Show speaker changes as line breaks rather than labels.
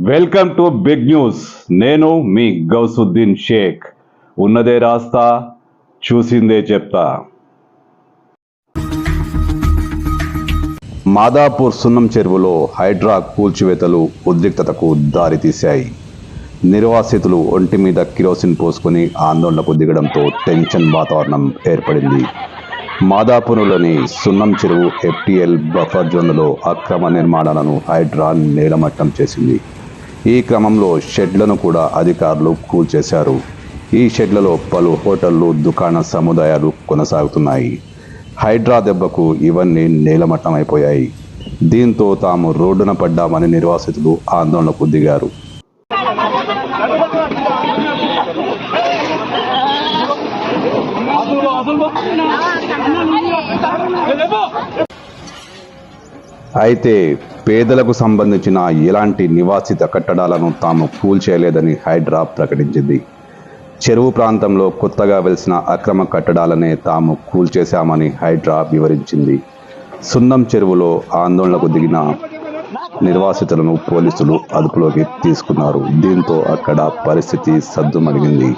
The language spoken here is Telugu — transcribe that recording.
Welcome to big news. నేను మీ గౌసుద్దీన్ షేక్. ఉన్నదే రాస్తా, చూసిందే చెప్తా. మాదాపూర్ సున్నం చెరువులో హైడ్రా కూల్చివేతలు ఉద్రిక్తతకు దారితీశాయి. నిర్వాసితులు ఒంటి మీద కిరోసిన్ పోసుకొని ఆందోళనకు దిగడంతో టెన్షన్ వాతావరణం ఏర్పడింది. మాదాపూర్లోని సున్నం చెరువు FTL బఫర్ జోన్లలో అక్రమ నిర్మాణాలను హైడ్రా నేలమట్టం చేసింది. ఈ క్రమంలో షెడ్లను కూడా అధికారులు కూల్చేశారు. ఈ షెడ్లలో పలు హోటళ్లు, దుకాణ సముదాయాలు కొనసాగుతున్నాయి. హైడ్రా దెబ్బకు ఇవన్నీ నేలమట్టం అయిపోయాయి. దీంతో తాము రోడ్డున పడ్డామని నిర్వాసితులు ఆందోళనకు దిగారు. అయితే పేదలకు సంబంధించిన ఎలాంటి నివాసిత కట్టడాలను తాము కూల్చేయలేదని హైడ్రా ప్రకటించింది. చెరువు ప్రాంతంలో కొత్తగా వెలిసిన అక్రమ కట్టడాలనే తాము కూల్చేశామని హైడ్రా వివరించింది. సున్నం చెరువులో ఆందోళనకు దిగిన నిర్వాసితులను పోలీసులు అదుపులోకి తీసుకున్నారు. దీంతో అక్కడ పరిస్థితి సద్దుమణిగింది.